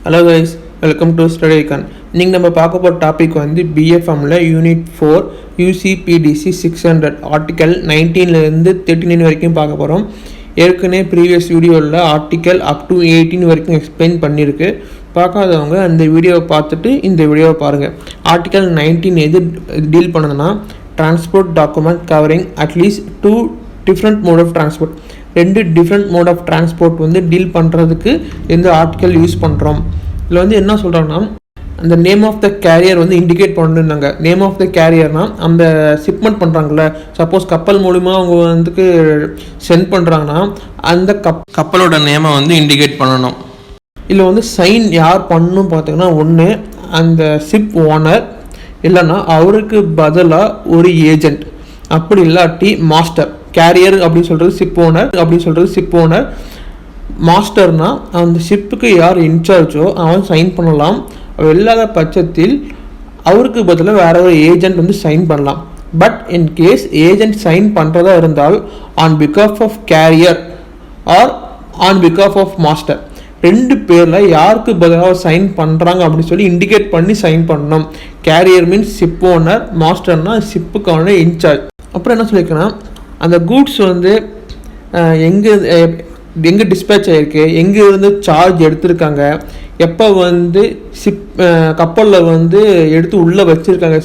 Hello guys, welcome to Study Icon. இன்னைக்கு நம்ம பார்க்க போகிற டாபிக் வந்து பிஎஃப்எம்மில் யூனிட் 4 யூசிபிடிசி 600 ஆர்டிக்கல் 19லேருந்து 39 வரைக்கும் பார்க்க போகிறோம். ஏற்கனவே ப்ரீவியஸ் வீடியோவில் ஆர்டிக்கல் அப் டு 18 வரைக்கும் எக்ஸ்பிளைன் பண்ணியிருக்கு. பார்க்காதவங்க அந்த வீடியோவை பார்த்துட்டு இந்த வீடியோவை பாருங்கள். ஆர்டிக்கல் 19 எது டீல் பண்ணுதுன்னா transport document covering at least 2 different mode of transport, 2 different mode of transport வந்து டீல் பண்ணுறதுக்கு இந்த ஆர்டிக்கல் யூஸ் பண்ணுறோம். இதில் வந்து என்ன சொல்கிறாங்கன்னா, அந்த நேம் ஆஃப் த கேரியர் வந்து இண்டிகேட் பண்ணிருந்தாங்க. நேம் ஆஃப் த கேரியர்னால் அந்த ஷிப்மெண்ட் பண்ணுறாங்களே, சப்போஸ் கப்பல் மூலிமா அவங்க வந்துக்கு சென்ட் பண்ணுறாங்கன்னா அந்த கப்பலோட நேமை வந்து இண்டிகேட் பண்ணணும். இதில் வந்து சைன் யார் பண்ணணும் பார்த்தீங்கன்னா, ஒன்று அந்த ஷிப் ஓனர், இல்லைன்னா அவருக்கு பதிலாக ஒரு ஏஜெண்ட், அப்படி இல்லாட்டி மாஸ்டர். கேரியர் அப்படின்னு சொல்கிறது ஷிப் ஓனர், மாஸ்டர்னா அந்த ஷிப்புக்கு யார் இன்சார்ஜோ அவன் சைன் பண்ணலாம். இல்லாத பட்சத்தில் அவருக்கு பதிலாக வேற ஒரு ஏஜெண்ட் வந்து சைன் பண்ணலாம். But in case agent sign பண்ணுறதா இருந்தால் ஆன் பிகாஃப் ஆஃப் கேரியர் ஆர் ஆன் பிகாஃப் ஆஃப் மாஸ்டர், 2 பேரில் யாருக்கு பதிலாக சைன் பண்ணுறாங்க அப்படின்னு சொல்லி இண்டிகேட் பண்ணி சைன் பண்ணணும். கேரியர் மீன்ஸ் ஷிப் ஓனர், மாஸ்டர்னா ஷிப்புக்கான இன்சார்ஜ். அப்புறம் என்ன சொல்லியிருக்கேன்னா, அந்த கூட்ஸ் வந்து எங்கே டிஸ்பேச் ஆகிருக்கு, எங்கே இருந்து சார்ஜ் எடுத்திருக்காங்க, எப்போ வந்து கப்பலில் வந்து எடுத்து உள்ளே வச்சுருக்காங்க,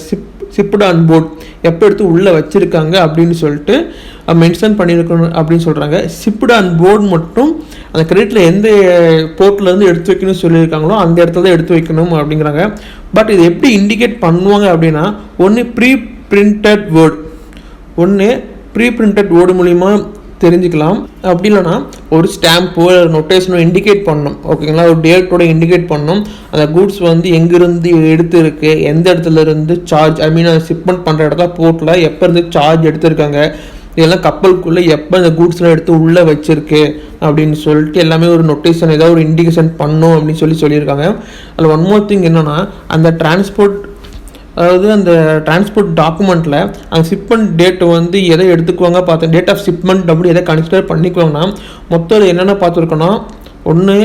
ஷிப்டு ஆன் போர்ட் எப்போ எடுத்து உள்ளே வச்சுருக்காங்க அப்படின்னு சொல்லிட்டு மென்ஷன் பண்ணியிருக்கணும் அப்படின்னு சொல்கிறாங்க. ஷிப்டு ஆன் போர்டு மட்டும் அந்த கிரெடிட்டில் எந்த போர்ட்லேருந்து எடுத்து வைக்கணும்னு சொல்லியிருக்காங்களோ அந்த இடத்துல தான் எடுத்து வைக்கணும் அப்படிங்கிறாங்க. பட் இது எப்படி இண்டிகேட் பண்ணுவாங்க அப்படின்னா, ஒன்று ப்ரீ பிரிண்டட் வேர்டு மூலிமா தெரிஞ்சுக்கலாம். அப்படி இல்லைனா ஒரு ஸ்டாம்போ நோட்டேஷனோ இண்டிகேட் பண்ணணும். ஓகேங்களா, ஒரு டேட்டோட இண்டிகேட் பண்ணணும். அந்த கூட்ஸ் வந்து எங்கேருந்து எடுத்துருக்கு, எந்த இடத்துல இருந்து சார்ஜ், அதை ஷிப்மெண்ட் பண்ணுற இடத்துல போர்ட்டில் எப்போ இருந்து சார்ஜ் எடுத்திருக்காங்க, இதெல்லாம் கப்பலுக்குள்ளே எப்போ அந்த கூட்ஸ்லாம் எடுத்து உள்ளே வச்சிருக்கு அப்படின்னு சொல்லிட்டு எல்லாமே ஒரு நோட்டேஷன், ஏதாவது ஒரு இண்டிகேஷன் பண்ணும் அப்படின்னு சொல்லியிருக்காங்க. அதில் ஒன் மோர் திங் என்னென்னா, அந்த டிரான்ஸ்போர்ட் டாக்குமெண்ட்டில் அந்த ஷிப்மெண்ட் டேட்டை வந்து எதை எடுத்துக்குவாங்க பார்த்தேன், டேட் ஆஃப் ஷிப்மெண்ட் அப்படி எதை கன்சிடர் பண்ணிக்குவாங்கன்னா, மொத்தம் என்னென்ன பார்த்துருக்கோன்னா, ஒன்று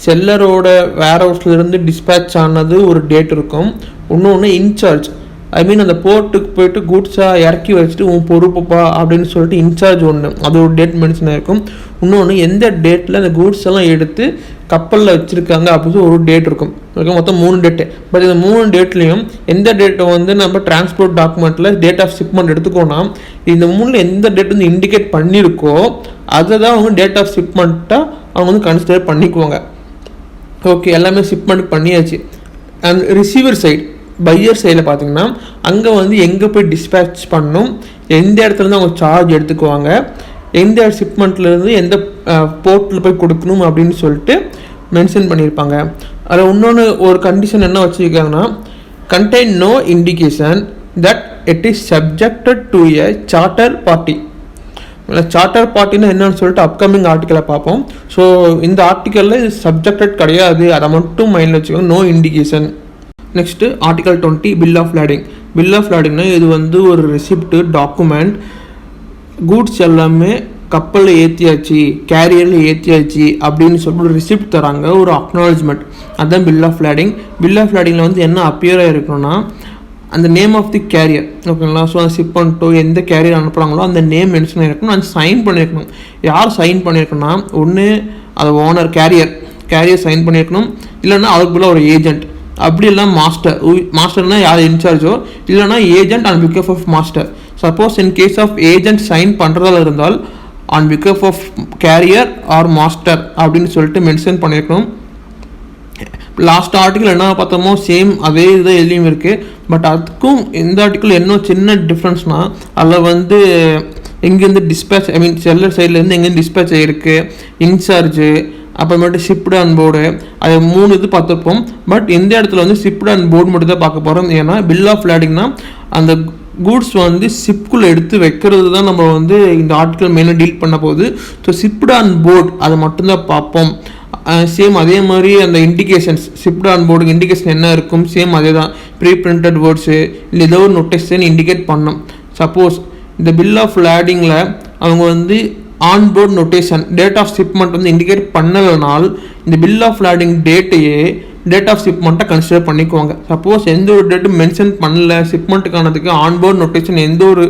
செல்லரோட வேர் ஹவுஸ்லேருந்து டிஸ்பேச் ஆனது ஒரு டேட் இருக்கும். இன்னொன்று இன்சார்ஜ், அந்த போர்ட்டுக்கு போயிட்டு கூட்ஸாக இறக்கி வச்சுட்டு உன் பொறுப்புப்பா அப்படின்னு சொல்லிட்டு இன்சார்ஜ் ஒன்று, அது ஒரு டேட் மென்ஷன் ஆகிருக்கும். இன்னொன்று எந்த டேட்டில் அந்த கூட்ஸ் எல்லாம் எடுத்து கப்பலில் வச்சுருக்காங்க அப்படின்னு ஒரு டேட் இருக்கும். ஓகே, மொத்தம் 3 டேட்டு. பட் இந்த 3 டேட்லேயும் எந்த டேட்டை வந்து நம்ம டிரான்ஸ்போர்ட் டாக்குமெண்ட்டில் டேட் ஆஃப் ஷிப்மெண்ட் எடுத்துக்கோன்னா, இந்த 3ல் எந்த டேட் வந்து இண்டிகேட் பண்ணியிருக்கோ அதை தான் அவங்க டேட் ஆஃப் ஷிப்மெண்ட்டாக அவங்க வந்து கன்சிடர் பண்ணிக்குவாங்க. ஓகே, எல்லாமே ஷிப்மெண்ட் பண்ணியாச்சு. அண்ட் ரிசீவர் சைடு, பையர் சைடில் பார்த்தீங்கன்னா, அங்கே வந்து எங்கே போய் டிஸ்பேச் பண்ணணும், எந்த இடத்துலேருந்து அவங்க சார்ஜ் எடுத்துக்குவாங்க, எந்த ஷிப்மெண்ட்லேருந்து எந்த போர்ட்டில் போய் கொடுக்கணும் அப்படின்னு சொல்லிட்டு மென்ஷன் பண்ணியிருப்பாங்க. அதில் இன்னொன்று ஒரு கண்டிஷன் என்ன வச்சுருக்காங்கன்னா, contain no indication that it is subjected to a charter party. Charter பார்ட்டின்னு என்னன்னு சொல்லிட்டு அப்கமிங் ஆர்டிக்கலை பார்ப்போம். ஸோ இந்த ஆர்டிக்கலில் இது சப்ஜெக்டட் கிடையாது, அதை மட்டும் மைண்டில் வச்சுக்கோங்க, no indication. Next article 20 bill of lading. Bill of லேடிங்னா இது வந்து ஒரு ரெசிப்ட் டாக்குமெண்ட், கூட்ஸ் எல்லாமே கப்பலில் ஏற்றியாச்சு, கேரியரில் ஏற்றியாச்சு அப்படின்னு சொல்லி ஒரு ரெசிப்ட் தராங்க, ஒரு அக்னாலஜ்மெண்ட். அதுதான் bill of lading. Bill of லேடிங்கில் வந்து என்ன அப்பியர் ஆகிருக்கணும்னா, அந்த நேம் ஆஃப் தி கேரியர். ஓகேங்களா, ஸோ அந்த ஷிப் பண்ணிட்டோ எந்த கேரியர் அனுப்புகிறாங்களோ அந்த நேம் மென்ஷன் ஆகிருக்கணும், அது சைன் பண்ணியிருக்கணும். யார் சைன் பண்ணியிருக்கணும்னா, ஒன்று அது ஓனர் கேரியர் சைன் பண்ணியிருக்கணும், இல்லைன்னா அதுக்கு போல ஒரு ஏஜெண்ட், அப்படி இல்லைனா மாஸ்டர்னா யார் இன்சார்ஜோ, இல்லைனா ஏஜென்ட் ஆன் பிகாஃப் of master. Suppose in case of agent sign பண்ணுறதால இருந்தால் ஆன் பிகாஃப் ஆஃப் கேரியர் ஆர் மாஸ்டர் அப்படின்னு சொல்லிட்டு மென்ஷன் பண்ணியிருக்கணும். லாஸ்ட் ஆர்டிக்கல் என்ன பார்த்தோமோ சேம் அதே இது எதுலேயும் இருக்குது. பட் அதுக்கும் இந்த ஆர்டிக்கல் என்ன சின்ன டிஃப்ரென்ஸ்னால், அதில் வந்து எங்கேருந்து டிஸ்பேச் செல்லர் சைட்லேருந்து எங்கேருந்து டிஸ்பேச் ஆகிருக்கு, இன்சார்ஜு, அப்புறமேட்டு ஷிப்டு ஆன் போர்டு, அது 3 இது பார்த்துருப்போம். பட் இந்த இடத்துல வந்து ஷிப்டு ஆன் போர்டு மட்டும் தான் பார்க்க போகிறோம். ஏன்னா பில் ஆஃப் லேடிங்னா அந்த கூட்ஸ் வந்து ஷிப்குள்ளே எடுத்து வைக்கிறது தான் நம்ம வந்து இந்த ஆர்டிக்கல் மெயினாக டீல் பண்ண போகுது. ஸோ ஷிப்டு ஆன் போர்டு அதை மட்டும்தான் பார்ப்போம். சேம் அதே மாதிரி அந்த இண்டிகேஷன்ஸ், ஷிப்டு ஆன் போர்டுக்கு இண்டிகேஷன் என்ன இருக்கும், சேம் அதே தான், ப்ரீ பிரிண்டட் வேர்ட்ஸு இல்லை ஏதோ ஒரு நோட்டேஷன் இண்டிகேட் பண்ணோம். சப்போஸ் இந்த பில் ஆஃப் லேடிங்கில் அவங்க வந்து onboard notation date of shipment வந்து இண்டிகேட் பண்ணலனால் இந்த பில் ஆஃப் லேடிங் டேட்டையே டேட் ஆஃப் ஷிப்மெண்ட்டை கன்சிடர் பண்ணிக்குவாங்க. சப்போஸ் எந்த ஒரு டேட்டும் மென்ஷன் பண்ணல, ஷிப்மெண்ட்டுக்கானதுக்கு ஆன்போர்ட் நோட்டேஷன் எந்த ஒரு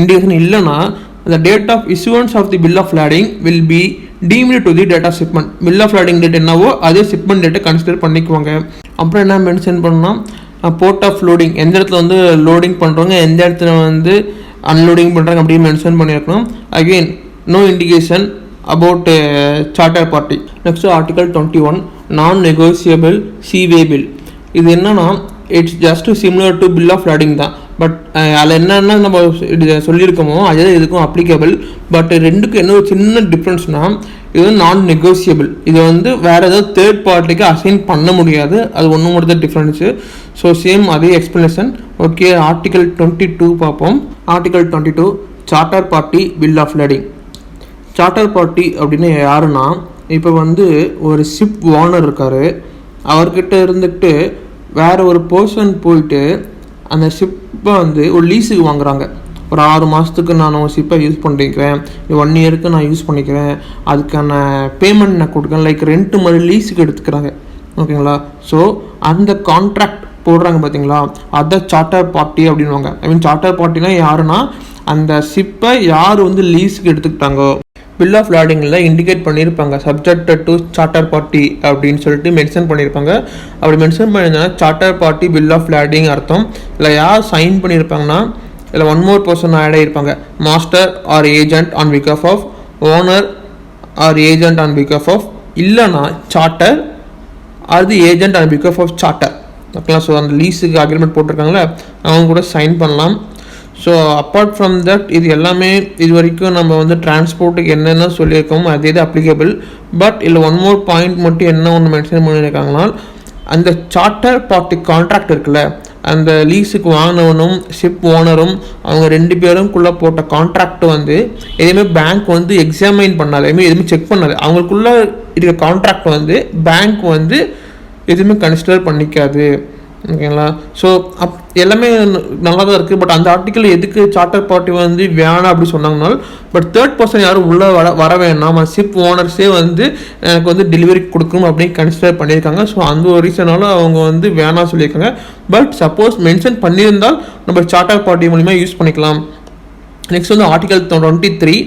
இண்டிகேஷன் இல்லைன்னா the date of issuance of the bill of lading will be deemed to the date of shipment. bill of lading date என்னவோ அதே shipment date கன்சிடர் பண்ணிக்குவாங்க. அப்புறம் என்ன மென்ஷன் பண்ணலாம், போர்ட் ஆஃப் லோடிங் எந்த இடத்துல வந்து லோடிங் பண்ணுறாங்க, எந்த இடத்துல வந்து அன்லோடிங் பண்ணுறாங்க அப்படின்னு மென்ஷன் பண்ணியிருக்கணும். Again no indication about charter party. Next article 21 non negotiable sea way bill. இது என்னன்னா it's just similar to bill of lading தான். பட் அதில் என்னென்ன நம்ம சொல்லியிருக்கோமோ அதே இதுக்கும் அப்ளிகபிள். பட் ரெண்டுக்கும் என்ன ஒரு சின்ன டிஃப்ரென்ஸ்னால் இது வந்து நான் நெகோசியபிள். இது வந்து வேறு ஏதாவது தேர்ட் பார்ட்டிக்கு அசைன் பண்ண முடியாது. அது ஒன்று மட்டும் தான் டிஃப்ரென்ஸு. ஸோ சேம் அதே எக்ஸ்ப்ளனேஷன். ஓகே, ஆர்டிகல் 22 பார்ப்போம். Article 22 charter party bill of lading. Charter party அப்படின்னு யாருன்னா, இப்போ வந்து ஒரு ஷிப் ஓனர் இருக்கார், அவர்கிட்ட இருந்துட்டு வேறு ஒரு பர்சன் போயிட்டு அந்த ஷிப்பை வந்து ஒரு லீஸுக்கு வாங்குறாங்க. ஒரு 6 மாதத்துக்கு நான் ஒரு ஷிப்பை யூஸ் பண்ணிக்கிறேன், 1 இயருக்கு நான் யூஸ் பண்ணிக்கிறேன், அதுக்கான பேமெண்ட் நான் கொடுக்குறேன், லைக் ரெண்ட்டு மாதிரி லீஸுக்கு எடுத்துக்கிறாங்க. ஓகேங்களா? ஸோ அந்த கான்ட்ராக்ட் போடுறாங்க பார்த்தீங்களா, அதை சார்ட்டர் பார்ட்டி அப்படின்வாங்க. ஐ மீன் சார்ட்டர் பார்ட்டினா யாருன்னா அந்த ஷிப்பை யார் வந்து லீஸுக்கு எடுத்துக்கிட்டாங்கோ பில் ஆஃப் லாடிங்கில் இண்டிகேட் பண்ணியிருப்பாங்க சப்ஜெக்டட் டு சார்ட்டர் பார்ட்டி அப்படின்னு சொல்லிட்டு மென்ஷன் பண்ணியிருப்பாங்க. அப்படி மென்ஷன் பண்ணியிருந்தாங்கன்னா charter party bill of lodging அர்த்தம். இல்லை யார் சைன் பண்ணியிருப்பாங்கன்னா இல்லை one more person add ஆகியிருப்பாங்க, master R agent on பிகாஃப் of owner R agent on பிகாஃப் ஆஃப், இல்லைனா charter R the agent on பிகாஃப் ஆஃப் சார்ட்டர். ஓகேங்களா? ஸோ அந்த லீஸுக்கு அக்ரிமெண்ட் போட்டிருக்காங்களே அவங்க கூட சைன் பண்ணலாம். ஸோ அப்பார்ட் ஃப்ரம் தட் இது எல்லாமே இது வரைக்கும் நம்ம வந்து டிரான்ஸ்போர்ட்டுக்கு என்னென்ன சொல்லியிருக்கோமோ அதே இது அப்ளிகபிள். பட் இல்லை ஒன் மோர் பாயிண்ட் மட்டும் என்ன ஒன்று மென்ஷன் பண்ணியிருக்காங்கன்னா, அந்த சார்ட்டர் பார்ட்டி கான்ட்ராக்ட் இருக்குல்ல, அந்த லீஸுக்கு வாங்கினவனும் ஷிப் ஓனரும் அவங்க 2 பேருக்குள்ளே போட்ட கான்ட்ராக்ட் வந்து எதுவுமே பேங்க் வந்து எக்ஸாமைன் பண்ணாது, எதுவுமே செக் பண்ணாது. அவங்களுக்குள்ளே இருக்கிற கான்ட்ராக்ட் வந்து பேங்க் வந்து எதுவுமே கன்சிடர் பண்ணிக்காது. ஓகேங்களா? ஸோ எல்லாமே நல்லா தான் இருக்குது. பட் அந்த ஆர்டிக்கல் எதுக்கு சார்ட்டர் பார்ட்டி வந்து வேணாம் அப்படி சொன்னாங்கனால், பட் தேர்ட் பர்சன் யாரும் உள்ளே வர வேணாம், ஷிப் ஓனர்ஸே வந்து எனக்கு வந்து டெலிவரி கொடுக்கணும் அப்படின்னு கன்சிடர் பண்ணியிருக்காங்க. ஸோ அந்த ஒரு ரீசனால அவங்க வந்து வேணாம் சொல்லியிருக்காங்க. பட் சப்போஸ் மென்ஷன் பண்ணியிருந்தால் நம்ம சார்ட்டர் பார்ட்டி மூலிமா யூஸ் பண்ணிக்கலாம். நெக்ஸ்ட் வந்து ஆர்டிகல் 23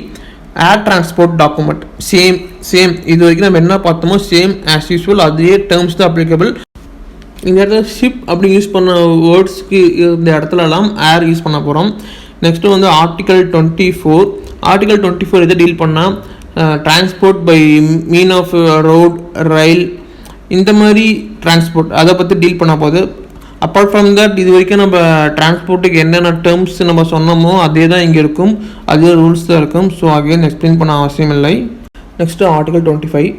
ஏர் டிரான்ஸ்போர்ட் டாக்குமெண்ட். சேம் இது வரைக்கும் நம்ம என்ன பார்த்தோமோ சேம் ஆஸ் யூஸ்வல் அதே டேர்ம்ஸ் தான் அப்ளிகபிள். இந்த இடத்துல ஷிப் அப்படி யூஸ் பண்ண வேர்ட்ஸ்க்கு இந்த இடத்துலலாம் ஏர் யூஸ் பண்ண போகிறோம். நெக்ஸ்ட்டு வந்து ஆர்டிகல் 24 எதை டீல் பண்ணால் transport by mean of road rail இந்த மாதிரி டிரான்ஸ்போர்ட் அதை பற்றி டீல் பண்ண போகுது. அப்பார்ட் ஃப்ரம் தட் இது வரைக்கும் நம்ம டிரான்ஸ்போர்ட்டுக்கு என்னென்ன டேர்ம்ஸ் நம்ம சொன்னோமோ அதே தான் இங்கே இருக்கும், அதே ரூல்ஸ் தான் இருக்கும். ஸோ அகைன் எக்ஸ்பிளைன் பண்ண அவசியம் இல்லை. Next article 25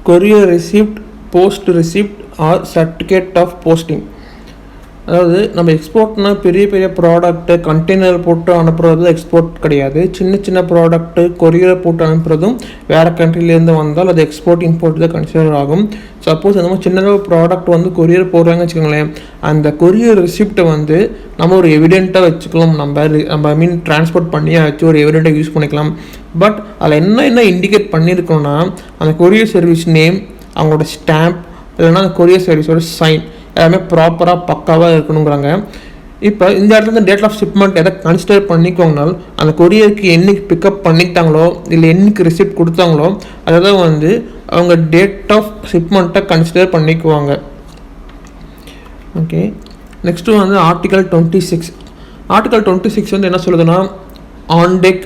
courier receipt post receipt or certificate of posting. அதாவது நம்ம எக்ஸ்போர்ட்னா பெரிய பெரிய ப்ராடக்ட்டு கண்டெய்னர் போட்டு அனுப்புறது எக்ஸ்போர்ட் கிடையாது. சின்ன ப்ராடக்ட்டு கொரியர் போட்டு அனுப்புறதும் வேறு கண்ட்ரிலேருந்து வந்தால் அது எக்ஸ்போர்ட் இம்போர்ட் தான் கன்சிடர் ஆகும். சப்போஸ் அந்த மாதிரி சின்னதாக ப்ராடக்ட் வந்து கொரியர் போடுறாங்கன்னு வச்சுக்கோங்களேன், அந்த கொரியர் ரிசிப்டை வந்து நம்ம ஒரு எவிடெண்ட்டாக வச்சுக்கலாம். நம்ம மீன் டிரான்ஸ்போர்ட் பண்ணியே வச்சு ஒரு எவிடெண்ட்டாக யூஸ் பண்ணிக்கலாம். பட் அதில் என்ன இண்டிகேட் பண்ணியிருக்கோன்னா அந்த கொரியர் சர்வீஸ் நேம், அவங்களோட ஸ்டாம்ப், இல்லைன்னா அந்த கொரியர் சர்வீஸோட சைன் எல்லாமே ப்ராப்பராக பக்காவாக இருக்கணுங்கிறாங்க. இப்போ இந்த இடத்துல வந்து டேட் ஆஃப் ஷிப்மெண்ட் எதை கன்சிடர் பண்ணிக்கோங்கனால் அந்த கொரியருக்கு என்னைக்கு பிக்கப் பண்ணிக்கிட்டாங்களோ இல்லை என்னைக்கு ரிசிப்ட் கொடுத்தாங்களோ அதை தான் வந்து அவங்க டேட் ஆஃப் ஷிப்மெண்ட்டை கன்சிடர் பண்ணிக்குவாங்க. ஓகே, நெக்ஸ்ட்டு வந்து ஆர்டிகல் 26 வந்து என்ன சொல்லுதுன்னா, on deck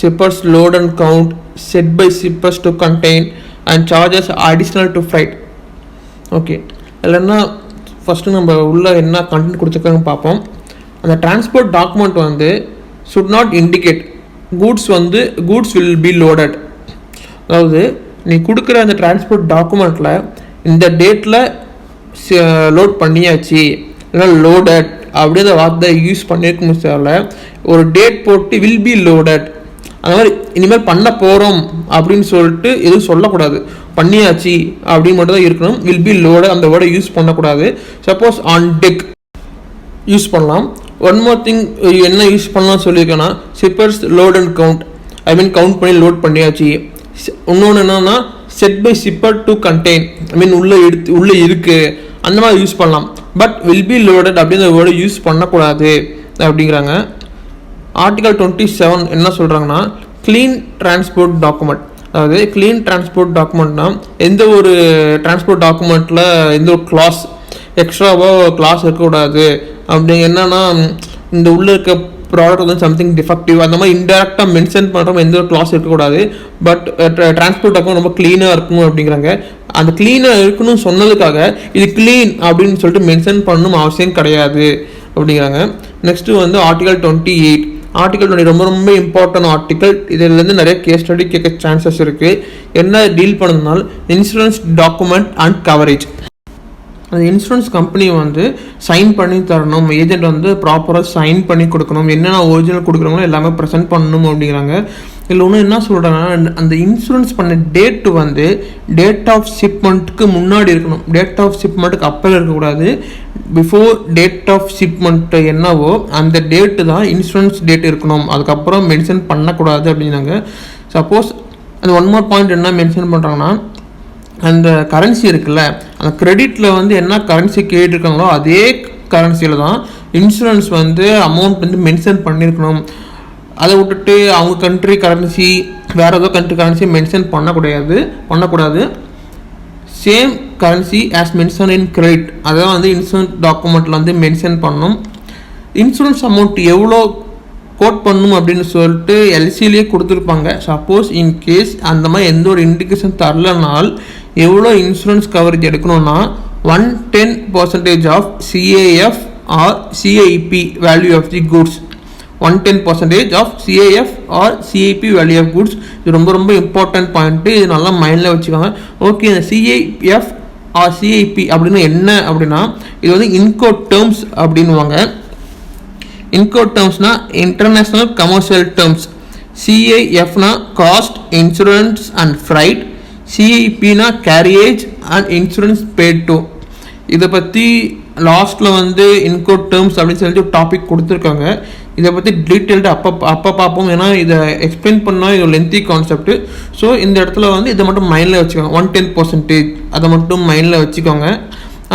shippers load and count said by shippers to contain and charges additional to freight. Okay, இல்லைன்னா ஃபஸ்ட்டு நம்ம உள்ள என்ன கண்டென்ட் கொடுத்துருக்காங்கன்னு பார்ப்போம். அந்த டிரான்ஸ்போர்ட் டாக்குமெண்ட் வந்து should not indicate goods will be loaded. அதாவது நீ கொடுக்குற அந்த டிரான்ஸ்போர்ட் டாக்குமெண்ட்டில் இந்த டேட்டில் லோட் பண்ணியாச்சு இல்லைனா லோடட் அப்படியே அந்த வார்த்தை யூஸ் பண்ணியிருக்க தேவையில்ல. ஒரு டேட் போட்டு வில் பி லோடட் அந்த மாதிரி இனிமேல் பண்ண போகிறோம் அப்படின்னு சொல்லிட்டு எதுவும் சொல்லக்கூடாது. பண்ணியாச்சு அப்படின்னு மட்டும் தான் இருக்கணும். வில் பி லோடு அந்த வேர்டை யூஸ் பண்ணக்கூடாது. சப்போஸ் ஆன் டெக் யூஸ் பண்ணலாம். ஒன் மோர் திங் என்ன யூஸ் பண்ணலாம் சொல்லியிருக்கேன்னா, shippers load and count, I mean count பண்ணி லோட் பண்ணியாச்சு. இன்னொன்று என்னன்னா said by shipper to contain, I mean உள்ளே இருக்குது அந்த மாதிரி யூஸ் பண்ணலாம். பட் வில் பி லோடட் அப்படிங்கிற வேர்டு யூஸ் பண்ணக்கூடாது அப்படிங்கிறாங்க. ஆர்டிகல் 27 என்ன சொல்கிறாங்கன்னா, க்ளீன் டிரான்ஸ்போர்ட் டாக்குமெண்ட். அதாவது க்ளீன் டிரான்ஸ்போர்ட் டாக்குமெண்ட்னா எந்த ஒரு டிரான்ஸ்போர்ட் டாக்குமெண்ட்டில் எந்த ஒரு கிளாஸ் எக்ஸ்ட்ராவாக கிளாஸ் இருக்கக்கூடாது. அப்படி என்னன்னா இந்த உள்ளே இருக்க ப்ராடக்ட் வந்து சம்திங் டிஃபெக்டிவ் அந்த மாதிரி இன்டெரக்டாக மென்ஷன் பண்ணுறோம், எந்த ஒரு கிளாஸ் இருக்கக்கூடாது. பட் டிரான்ஸ்போர்ட் டாக்குமெண்ட் ரொம்ப க்ளீனாக இருக்கணும் அப்படிங்கிறாங்க. அந்த க்ளீனாக இருக்கணும்னு சொன்னதுக்காக இது க்ளீன் அப்படின்னு சொல்லிட்டு மென்ஷன் பண்ணணும் அவசியம் கிடையாது அப்படிங்கிறாங்க. நெக்ஸ்ட்டு வந்து ஆர்டிகல் 28. ஆர்டிகல் 20 ரொம்ப ரொம்ப இம்பார்ட்டன்ட் ஆர்டிகல். இதிலேருந்து நிறைய கேஸ் ஸ்டடி கேட்க சான்சஸ் இருக்குது. என்ன டீல் பண்ணதுனால இன்சூரன்ஸ் டாக்குமெண்ட் அண்ட் கவரேஜ். அந்த இன்சூரன்ஸ் கம்பெனி வந்து சைன் பண்ணி தரணும், ஏஜென்ட் வந்து ப்ராப்பராக சைன் பண்ணி கொடுக்கணும், என்னென்ன ஒரிஜினல் கொடுக்குறாங்களோ எல்லாமே ப்ரெசென்ட் பண்ணணும் அப்படிங்கிறாங்க. இதில் ஒன்று என்ன சொல்கிறாங்கன்னா, அந்த இன்சூரன்ஸ் பண்ண டேட்டு வந்து டேட் ஆஃப் ஷிப்மெண்ட்டுக்கு முன்னாடி இருக்கணும், டேட் ஆஃப் ஷிப்மெண்ட்டுக்கு அப்புறம் இருக்கக்கூடாது. பிஃபோர் டேட் ஆஃப் ஷிப்மெண்ட் என்னவோ அந்த டேட்டு தான் இன்சூரன்ஸ் டேட் இருக்கணும், அதுக்கப்புறம் மென்ஷன் பண்ணக்கூடாது அப்படிங்கிறாங்க. சப்போஸ் அந்த ஒன் மோர் பாயிண்ட் என்ன மென்ஷன் பண்ணுறாங்கன்னா, அந்த கரன்சி இருக்குல்ல, அந்த கிரெடிட்டில் வந்து என்ன கரன்சி கேட்டிருக்காங்களோ அதே கரன்சியில் தான் இன்சூரன்ஸ் வந்து அமௌண்ட் வந்து மென்ஷன் பண்ணியிருக்கணும். அதை விட்டுட்டு அவங்க கண்ட்ரி கரன்சி வேறு ஏதோ கண்ட்ரி கரன்சி மென்ஷன் பண்ணக்கூடாது. Same currency as mention in credit அதை வந்து இன்சூரன்ஸ் டாக்குமெண்ட்டில் வந்து மென்ஷன் பண்ணணும். இன்சூரன்ஸ் அமௌண்ட் எவ்வளோ கோட் பண்ணணும் அப்படின்னு சொல்லிட்டு எல்சிலேயே கொடுத்துருப்பாங்க. சப்போஸ் இன்கேஸ் அந்த மாதிரி எந்த ஒரு இண்டிகேஷன் தரலனால் எவ்வளோ இன்சூரன்ஸ் கவரேஜ் எடுக்கணும்னா 110% of CAF or CIP value of the goods. 110% of CAF or CIP value of goods. இது ரொம்ப ரொம்ப இம்பார்ட்டன்ட் பாயிண்ட்டு, இது நல்லா மைண்டில் வச்சுக்கோங்க. ஓகே, இந்த CAF ஆர் CIP அப்படின்னு என்ன அப்படின்னா, இது வந்து இன்கோட் டேர்ம்ஸ் அப்படின்வாங்க. இன்கோட் டேர்ம்ஸ்னா இன்டர்நேஷ்னல் கமர்ஷியல் டேர்ம்ஸ். CIFனா காஸ்ட், இன்சூரன்ஸ் அண்ட் ஃப்ரைட். CIPனா carriage and insurance paid to. இதை பற்றி லாஸ்ட்டில் வந்து இன்கோட் டேர்ம்ஸ் அப்படின்னு சொல்லிட்டு டாபிக் கொடுத்துருக்காங்க. இதை பற்றி டீட்டெயில்டு அப்போ பார்ப்போம், ஏன்னா இதை எக்ஸ்பிளைன் பண்ணால் இது லென்த்தி கான்செப்ட்டு. ஸோ இந்த இடத்துல வந்து இதை மட்டும் மைண்டில் வச்சுக்கோங்க, 110% அதை மட்டும் மைண்டில் வச்சுக்கோங்க.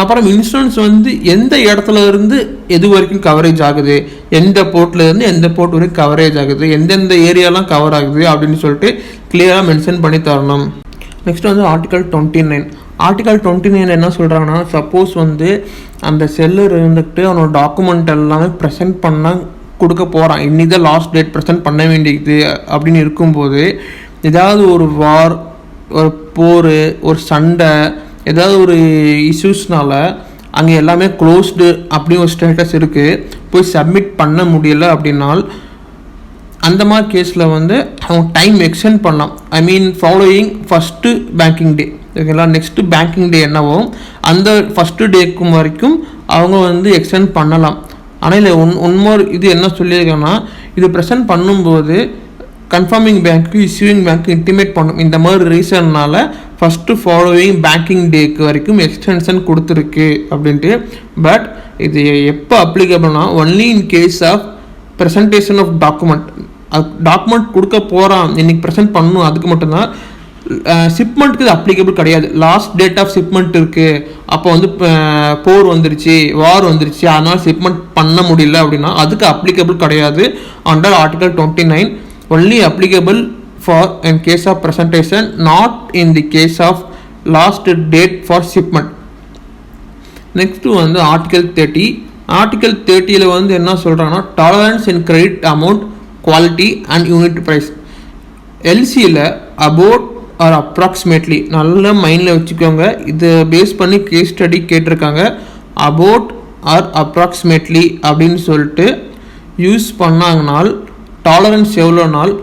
அப்புறம் இன்சூரன்ஸ் வந்து எந்த இடத்துல இருந்து எது வரைக்கும் கவரேஜ் ஆகுது, எந்த போர்ட்டில் இருந்து எந்த போர்ட் வரைக்கும் கவரேஜ் ஆகுது, எந்தெந்த ஏரியாலாம் கவர் ஆகுது அப்படின்னு சொல்லிட்டு கிளியராக மென்ஷன் பண்ணி தரணும். நெக்ஸ்ட் வந்து ஆர்டிகல் 29. ஆர்டிகல் 29 என்ன சொல்கிறாங்கன்னா, சப்போஸ் வந்து அந்த செல்லர் இருந்துக்கிட்டு அவனோட டாக்குமெண்ட் எல்லாமே ப்ரெசென்ட் பண்ணால் கொடுக்க போகிறான், இன்னைக்கு தான் லாஸ்ட் டேட் ப்ரெசென்ட் பண்ண வேண்டியது அப்படின்னு இருக்கும்போது ஏதாவது ஒரு வார், ஒரு போர், ஒரு சண்டை, ஏதாவது ஒரு இஷ்யூஸ்னால அங்கே எல்லாமே க்ளோஸ்டு அப்படி ஒரு ஸ்டேட்டஸ் இருக்குது, போய் சப்மிட் பண்ண முடியல அப்படின்னால் அந்த மாதிரி கேஸில் வந்து அவங்க டைம் எக்ஸ்டெண்ட் பண்ணலாம். ஐ மீன் ஃபாலோயிங் ஃபஸ்ட்டு பேங்கிங் டே, ஓகேங்களா. நெக்ஸ்ட்டு பேங்கிங் டே என்னவோ அந்த ஃபஸ்ட்டு டேக்கும் வரைக்கும் அவங்க வந்து எக்ஸ்டெண்ட் பண்ணலாம். ஆனால் இல்லை ஒன்மோர் இது என்ன சொல்லியிருக்காங்கன்னா, இது ப்ரெசென்ட் பண்ணும்போது கன்ஃபார்மிங் பேங்க்கு இஷ்யூவிங் பேங்க்கு இன்டிமேட் பண்ணும், இந்த மாதிரி ரீசன்னால் ஃபஸ்ட்டு ஃபாலோவிங் பேங்கிங் டேக்கு வரைக்கும் எக்ஸ்டென்ஷன் கொடுத்துருக்கு அப்படின்ட்டு. பட் இது எப்போ அப்ளிகபிள்னா only in case of presentation of document கொடுக்க போகிறான், இன்றைக்கி ப்ரெசென்ட் பண்ணணும், அதுக்கு மட்டும்தான். ஷிப்மெண்ட்டுக்கு இது அப்ளிகபிள் கிடையாது. லாஸ்ட் டேட் ஆஃப் ஷிப்மெண்ட் இருக்குது, அப்போ வந்து போர் வந்துருச்சு, வார் வந்துருச்சு, அதனால் ஷிப்மெண்ட் பண்ண முடியல அப்படின்னா அதுக்கு அப்ளிகபிள் கிடையாது. Under article 29 only applicable for in case of presentation, not in the case of last date for shipment. Next வந்து ஆர்டிகல் 30. ஆர்டிகல் 30ல் வந்து என்ன சொல்கிறாங்கன்னா, tolerance in credit amount, quality and unit price. எல்சியில் அபவுட் ஆர் அப்ராக்சிமேட்லி நல்லா மைண்டில் வச்சுக்கோங்க, இதை பேஸ் பண்ணி கேஸ் ஸ்டடி கேட்டிருக்காங்க. அபவுட் ஆர் அப்ராக்சிமேட்லி அப்படின்னு சொல்லிட்டு யூஸ் பண்ணாங்கனால் டாலரன்ஸ் எவ்வளோனால்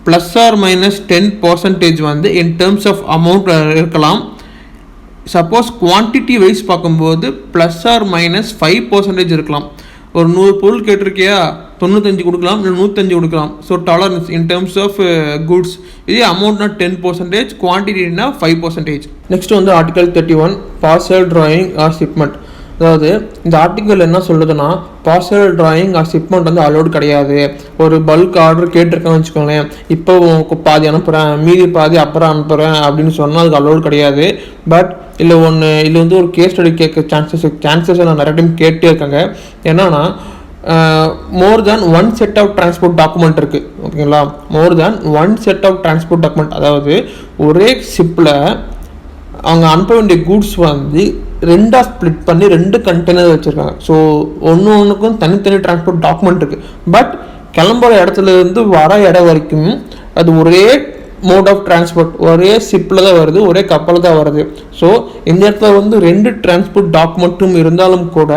ப்ளஸ் ஆர் மைனஸ் 10% வந்து இன் டேர்ம்ஸ் ஆஃப் அமௌண்ட் இருக்கலாம். சப்போஸ் குவான்டிட்டி வைஸ் பார்க்கும்போது ப்ளஸ் ஆர் மைனஸ் 5% இருக்கலாம். ஒரு 100 பொருள் கேட்டிருக்கியா, 95 கொடுக்கலாம், இல்லை 105 கொடுக்கலாம். So tolerance in terms of goods. இதே அமௌண்ட்னா 10%, குவான்டிட்டினா 5%. நெக்ஸ்ட் வந்து article 31 partial drawing or shipment. அதாவது இந்த ஆர்டிக்கல் என்ன சொல்லுதுன்னா, பார்சல் டிராயிங் ஆர் ஷிப்மெண்ட் வந்து அலோடு கிடையாது. ஒரு பல்க் ஆர்டர் கேட்டிருக்கேன்னு வச்சுக்கோங்களேன், இப்போ பாதி அனுப்புகிறேன் மீதி பாதி அப்புறம் அனுப்புகிறேன் அப்படின்னு சொன்னால் அதுக்கு அலோடு கிடையாது. பட் இல்லை வந்து ஒரு கேஸ் ஸ்டடி கேட்க சான்சஸ் நான் நிறைய டைம் கேட்டே இருக்காங்க. என்னன்னா more than one set of transport document இருக்குது. ஓகேங்களா, more than one set of transport document, அதாவது ஒரே ஷிப்பில் அவங்க அனுப்ப வேண்டிய கூட்ஸ் வந்து ரெண்டாக ஸ்ப்ளிட் பண்ணி 2 கண்டெய்னர் வச்சுருக்காங்க. ஸோ ஒன்றுக்கும் தனித்தனி டிரான்ஸ்போர்ட் டாக்குமெண்ட் இருக்குது. பட் கிளம்புற இடத்துல இருந்து வர இடம் வரைக்கும் அது ஒரே மோட் ஆஃப் டிரான்ஸ்போர்ட், ஒரே ஷிப்பில் தான் வருது, ஒரே கப்பலில் தான் வருது. ஸோ இந்த இடத்துல வந்து 2 டிரான்ஸ்போர்ட் டாக்குமெண்ட்டும் இருந்தாலும் கூட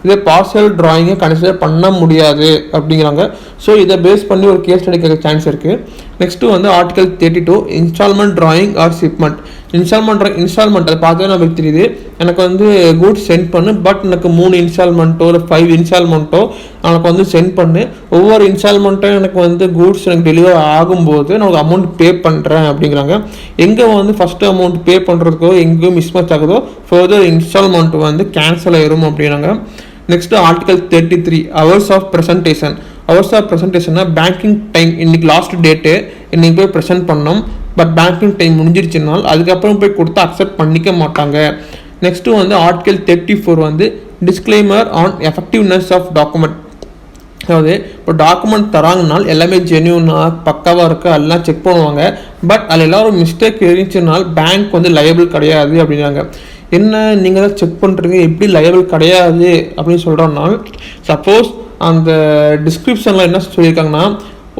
இதை பார்சல் டிராயிங்கை கன்சிடர் பண்ண முடியாது அப்படிங்கிறாங்க. ஸோ இதை பேஸ் பண்ணி ஒரு கேஸ் ஸ்டடி கேட்க சான்ஸ் இருக்குது. நெக்ஸ்ட்டு வந்து article 32 instalment drawing or shipment. Instalment அதை பார்த்தா நமக்கு தெரியுது, எனக்கு வந்து கூட்ஸ் சென்ட் பண்ணு, பட் எனக்கு 3 இன்ஸ்டால்மெண்ட்டோ இல்லை 5 இன்ஸ்டால்மெண்ட்டோ எனக்கு வந்து சென்ட் பண்ணு. ஒவ்வொரு இன்ஸ்டால்மெண்ட்டும் எனக்கு வந்து கூட்ஸ் எனக்கு டெலிவர் ஆகும்போது நான் ஒரு அமௌண்ட் பே பண்ணுறேன் அப்படிங்கிறாங்க. எங்கே வந்து ஃபஸ்ட்டு அமௌண்ட் பே பண்ணுறதுக்கோ எங்கேயும் மிஸ்மேட்ச் ஆகுதோ ஃபர்தர் இன்ஸ்டால்மெண்ட் வந்து கேன்சல் ஆயிரும் அப்படின்னாங்க. Next article 33 hours of presentation. Hours of ப்ரெசன்டேஷன்னா பேங்கிங் டைம், இன்னைக்கு லாஸ்ட் டேட்டு, இன்னைக்கு போய் ப்ரெசென்ட் பண்ணோம், பட் பேங்கிங் டைம் முடிஞ்சிருச்சுனால் அதுக்கப்புறம் போய் கொடுத்தா அக்செப்ட் பண்ணிக்க மாட்டாங்க. நெக்ஸ்ட்டு வந்து ஆர்டிகல் 34 வந்து disclaimer on effectiveness of document. அதாவது இப்போ டாக்குமெண்ட் தராங்கனால் எல்லாமே ஜென்யூனாக பக்காவாக இருக்குது எல்லாம் செக் பண்ணுவாங்க. பட் அதில் எல்லோரும் மிஸ்டேக் இருந்துச்சுனால் பேங்க் வந்து லயபிள் கிடையாது அப்படின்னாங்க. என்ன நீங்கள் தான் செக் பண்ணுறீங்க, எப்படி லயபிள் கிடையாது அப்படின்னு சொல்கிறோம்னால், சப்போஸ் அந்த டிஸ்கிரிப்ஷனில் என்ன சொல்லியிருக்காங்கன்னா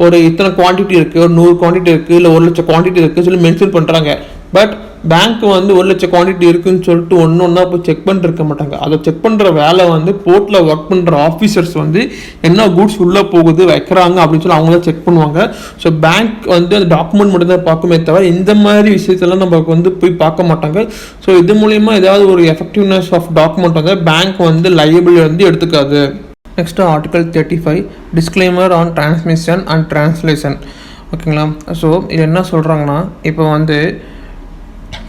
ஒரு இத்தனை குவான்டிட்டி இருக்குது, ஒரு 100 குவான்டிட்டி இருக்குது, இல்லை 1,00,000 குவான்டிட்டி இருக்குது சொல்லி மென்ஷன் பண்ணுறாங்க. பட் பேங்க் வந்து 1,00,000 குவான்டிட்டி இருக்குதுன்னு சொல்லிட்டு ஒன்றா போய் செக் பண்ணிருக்க மாட்டாங்க. அதை செக் பண்ணுற வேலை வந்து போர்ட்டில் ஒர்க் பண்ணுற ஆஃபீஸர்ஸ் வந்து என்ன கூட்ஸ் உள்ளே போகுது வைக்கிறாங்க அப்படின்னு சொல்லி அவங்க தான் செக் பண்ணுவாங்க. ஸோ பேங்க் வந்து அந்த டாக்குமெண்ட் மட்டும் தான் பார்க்குமே தவிர இந்த மாதிரி விஷயத்தெல்லாம் நம்ம வந்து போய் பார்க்க மாட்டாங்க. ஸோ இது மூலிமா ஏதாவது ஒரு எஃபெக்டிவ்னஸ் ஆஃப் டாக்குமெண்ட் வந்து பேங்க் வந்து லையபிள் வந்து எடுத்துக்காது. Next article 35 disclaimer on transmission and translation. ஓகேங்களா, ஸோ இது என்ன சொல்கிறாங்கன்னா, இப்போ வந்து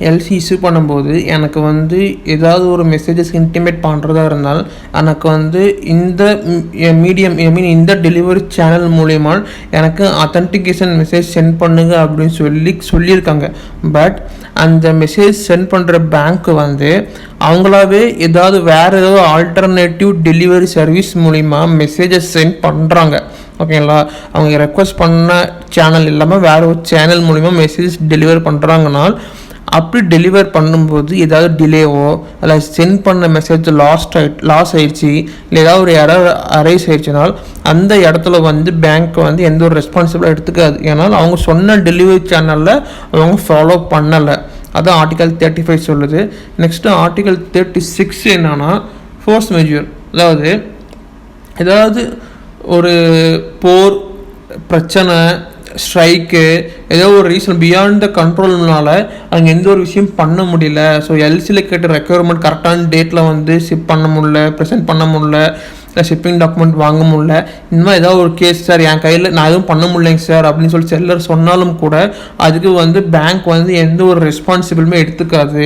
எல்சி இஷ்யூ பண்ணும்போது எனக்கு வந்து ஏதாவது ஒரு மெசேஜஸ் இன்டிமேட் பண்ணுறதா இருந்தால் எனக்கு வந்து இந்த மீடியம் இந்த டெலிவரி சேனல் மூலயமா எனக்கு அத்தன்டிகேஷன் மெசேஜ் சென்ட் பண்ணுங்க அப்படின்னு சொல்லியிருக்காங்க. பட் அந்த மெசேஜ் சென்ட் பண்ணுற பேங்க் வந்து அவங்களாவே ஏதாவது வேறு ஏதாவது ஆல்டர்னேட்டிவ் டெலிவரி சர்வீஸ் மூலிமா மெசேஜஸ் சென்ட் பண்ணுறாங்க. ஓகேங்களா, அவங்க ரெக்வஸ்ட் பண்ண சேனல் இல்லாமல் வேறு ஒரு சேனல் மூலிமா மெசேஜ் டெலிவர் பண்ணுறாங்கனால் அப்படி டெலிவர் பண்ணும்போது ஏதாவது டிலேவோ இல்லை சென்ட் பண்ண மெசேஜ் லாஸ் ஆயிடுச்சு இல்லை ஏதாவது ஒரு எரர் அரைஸ் ஆயிடுச்சுனால் அந்த இடத்துல வந்து பேங்க் வந்து எந்த ஒரு ரெஸ்பான்சிபிளாக எடுத்துக்காது. ஏன்னால் அவங்க சொன்ன டெலிவரி சேனலில் அவங்க ஃபாலோ பண்ணலை. அதான் ஆர்டிகல் 35 சொல்லுது. நெக்ஸ்ட்டு ஆர்டிகல் 36 என்னன்னா ஃபோர்ஸ் மெஜூர். அதாவது ஏதாவது ஒரு போர் பிரச்சனை ஸ்ட்ரைக்கு ஏதோ ஒரு ரீசன் பியாண்ட் த கண்ட்ரோல்னால அங்கே எந்த ஒரு விஷயம் பண்ண முடியல. ஸோ எல்சியில் கேட்ட ரெக்யர்மெண்ட் கரெக்டான டேட்டில் வந்து ஷிப் பண்ண முடியல, ப்ரெசென்ட் பண்ண முடியல, இல்லை ஷிப்பிங் டாக்குமெண்ட் வாங்க முடியல, இந்த மாதிரி ஏதாவது ஒரு கேஸ் சார் என் கையில் நான் எதுவும் பண்ண முடியலைங்க சார் அப்படின்னு சொல்லி செல்லர் சொன்னாலும் கூட அதுக்கு வந்து பேங்க் வந்து எந்த ஒரு ரெஸ்பான்சிபிளுமே எடுத்துக்காது.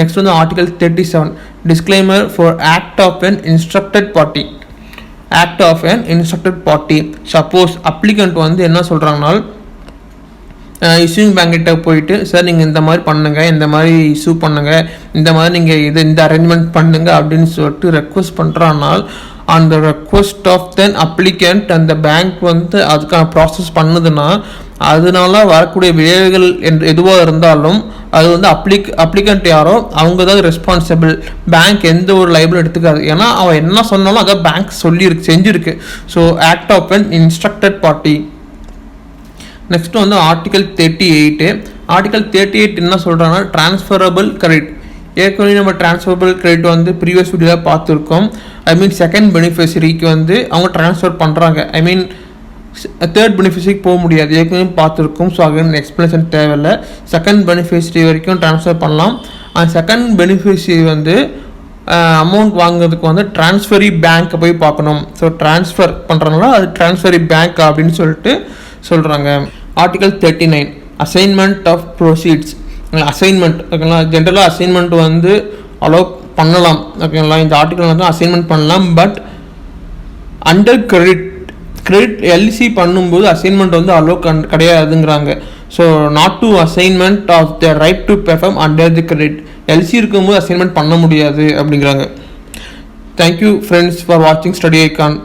நெக்ஸ்ட் வந்து article 37 disclaimer for act of an instructed party. Act of an instructed party. Suppose applicant வந்து என்ன சொல்கிறாங்கன்னா இஷ்யூங் பேங்கிட்ட போயிட்டு சார் நீங்கள் இந்த மாதிரி பண்ணுங்கள், இந்த மாதிரி இஷ்யூ பண்ணுங்கள், இந்த மாதிரி நீங்கள் இந்த அரேஞ்ச்மெண்ட் பண்ணுங்கள் அப்படின்னு சொல்லிட்டு ரெக்வஸ்ட் பண்ணுறானால் அந்த ரெக்வஸ்ட் ஆஃப் தென் அப்ளிகண்ட் அந்த பேங்க் வந்து அதுக்கான ப்ராசஸ் பண்ணுதுன்னா அதனால வரக்கூடிய விளைவுகள் என்று எதுவாக இருந்தாலும் அது வந்து அப்ளிகண்ட் யாரோ அவங்க தான் ரெஸ்பான்சிபிள். பேங்க் எந்த ஒரு லைபிளும் எடுத்துக்காது. ஏன்னா அவன் என்ன சொன்னாலும் அதை பேங்க் செஞ்சுருக்கு. So act of an instructed party. Next வந்து ஆர்டிகல் 38. ஆர்டிகல் 38 என்ன சொல்கிறாங்கன்னா டிரான்ஸ்ஃபரபிள் கிரெடிட். ஏற்கனவே நம்ம டிரான்ஸ்ஃபரபிள் கிரெடிட் வந்து ப்ரீவியஸ் வீடியோவில் பார்த்துருக்கோம். செகண்ட் பெனிஃபிஷரிக்கு வந்து அவங்க ட்ரான்ஸ்ஃபர் பண்ணுறாங்க. தேர்ட் பெனிஃபிஷரிக்கு போக முடியாது, ஏற்கனவே பார்த்துருக்கோம். ஸோ அகைன் எக்ஸ்பிளேஷன் தேவையில்லை. செகண்ட் பெனிஃபிஷரி வரைக்கும் ட்ரான்ஸ்ஃபர் பண்ணலாம். அந்த செகண்ட் பெனிஃபிஷரி வந்து அமௌண்ட் வாங்குறதுக்கு வந்து ட்ரான்ஸ்ஃபரி பேங்க்கை போய் பார்க்கணும். ஸோ ட்ரான்ஸ்ஃபர் பண்ணுறதுனால அது ட்ரான்ஸ்ஃபரி பேங்க் அப்படின்னு சொல்லிட்டு சொல்கிறாங்க. Article 39 assignment of proceeds. Assignment ஓகேங்களா, ஜென்ரலாக அசைன்மெண்ட் வந்து அலோவ் பண்ணலாம். ஓகேங்களா, இந்த ஆர்டிக்கல் வந்து அசைன்மெண்ட் பண்ணலாம். பட் அண்டர் கிரெடிட் எல்சி பண்ணும்போது அசைன்மெண்ட் வந்து அலோ கிடையாதுங்கிறாங்க. So not to assignment of the right to perform under the credit. LC இருக்கும்போது அசைன்மெண்ட் பண்ண முடியாது அப்படிங்கிறாங்க. தேங்க்யூ ஃப்ரெண்ட்ஸ் ஃபார் வாட்சிங் ஸ்டடி ஐகான்.